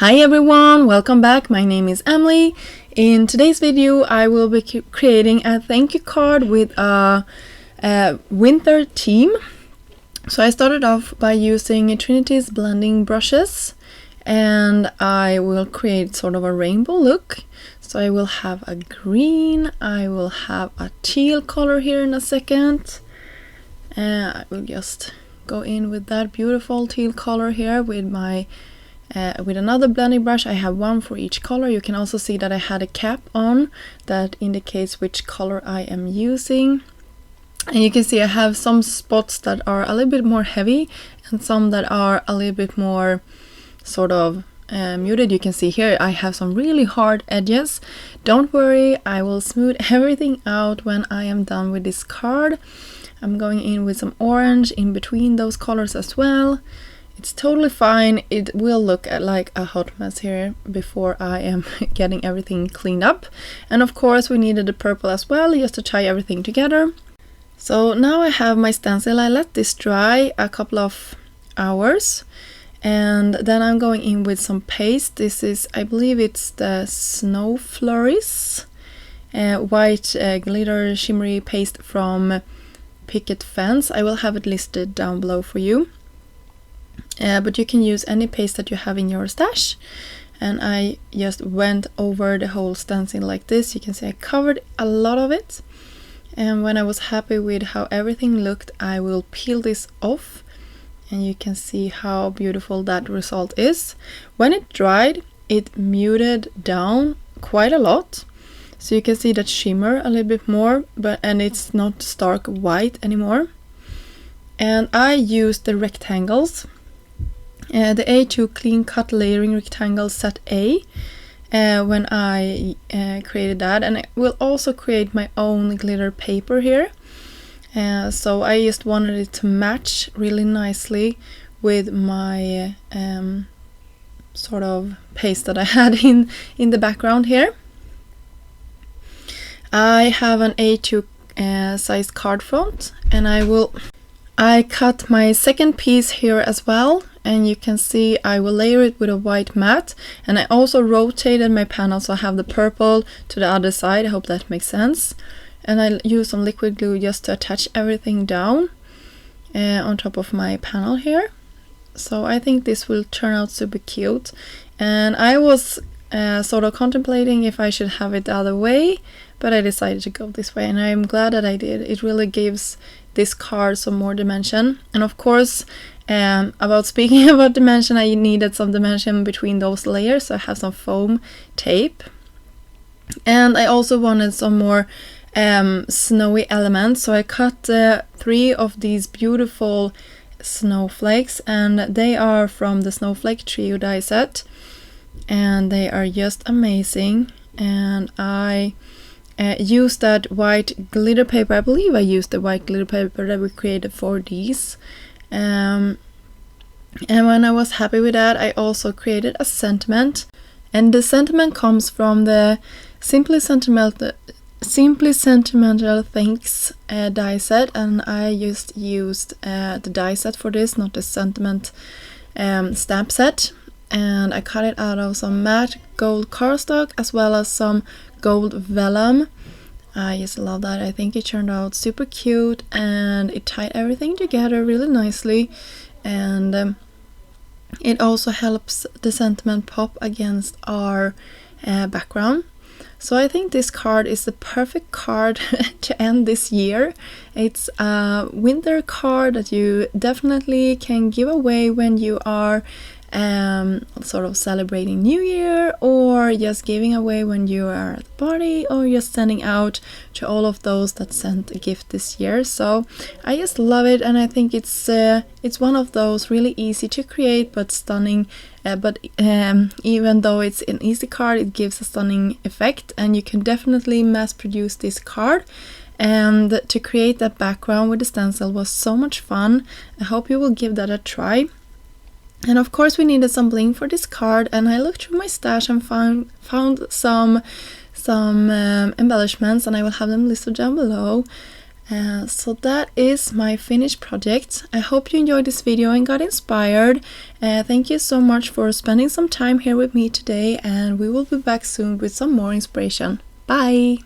Hi everyone, welcome back. My name is Emily. In today's video I will be creating a thank you card with a winter theme. So I started off by using Trinity's blending brushes and I will create sort of a rainbow look. So I will have a green, I will have a teal color here in a second. I will just go in with that beautiful teal color here with my with another blending brush. I have one for each color. You can also see that I had a cap on that indicates which color I am using. And you can see I have some spots that are a little bit more heavy and some that are a little bit more sort of muted. You can see here I have some really hard edges. Don't worry, I will smooth everything out when I am done with this card. I'm going in with some orange in between those colors as well. It's totally fine. It will look like a hot mess here before I am getting everything cleaned up. And of course we needed the purple as well, just to tie everything together. So now I have my stencil. I let this dry a couple of hours. And then I'm going in with some paste. This is, I believe it's the Snow Flurries white glitter shimmery paste from Picket Fence. I will have it listed down below for you. But you can use any paste that you have in your stash. And I just went over the whole stencil like this. You can see I covered a lot of it. And when I was happy with how everything looked, I will peel this off. And you can see how beautiful that result is. When it dried, it muted down quite a lot. So you can see that shimmer a little bit more, and it's not stark white anymore. And I used the rectangles. The A2 Clean Cut Layering Rectangle Set A when I created that, and I will also create my own glitter paper here. So I just wanted it to match really nicely with my sort of paste that I had in the background here. I have an A2 size card front, and I cut my second piece here as well. And you can see I will layer it with a white matte, and I also rotated my panel so I have the purple to the other side. I hope that makes sense. And I use some liquid glue just to attach everything down on top of my panel here. So I think this will turn out super cute. And I was sort of contemplating if I should have it the other way, but I decided to go this way, and I'm glad that I did. It really gives this card some more dimension. And of course, speaking about dimension, I needed some dimension between those layers, so I have some foam tape. And I also wanted some more snowy elements, so I cut 3 of these beautiful snowflakes, and they are from the Snowflake Trio die set, and they are just amazing. And I used that white glitter paper. I believe I used the white glitter paper that we created for these. And when I was happy with that, I also created a sentiment, and the sentiment comes from the Simply Sentimental Thanks die set, and I just used the die set for this, not the sentiment stamp set. And I cut it out of some matte gold cardstock as well as some gold vellum. I just love that. I think it turned out super cute, and it tied everything together really nicely, and it also helps the sentiment pop against our background. So I think this card is the perfect card to end this year. It's a winter card that you definitely can give away when you are sort of celebrating New Year, or just giving away when you are at the party, or just sending out to all of those that sent a gift this year. So I just love it, and I think it's one of those really easy to create but stunning. Even though it's an easy card, it gives a stunning effect, and you can definitely mass produce this card. And to create that background with the stencil was so much fun. I hope you will give that a try. And of course we needed some bling for this card, and I looked through my stash and found some embellishments, and I will have them listed down below. So that is my finished project. I hope you enjoyed this video and got inspired. Thank you so much for spending some time here with me today, and we will be back soon with some more inspiration. Bye!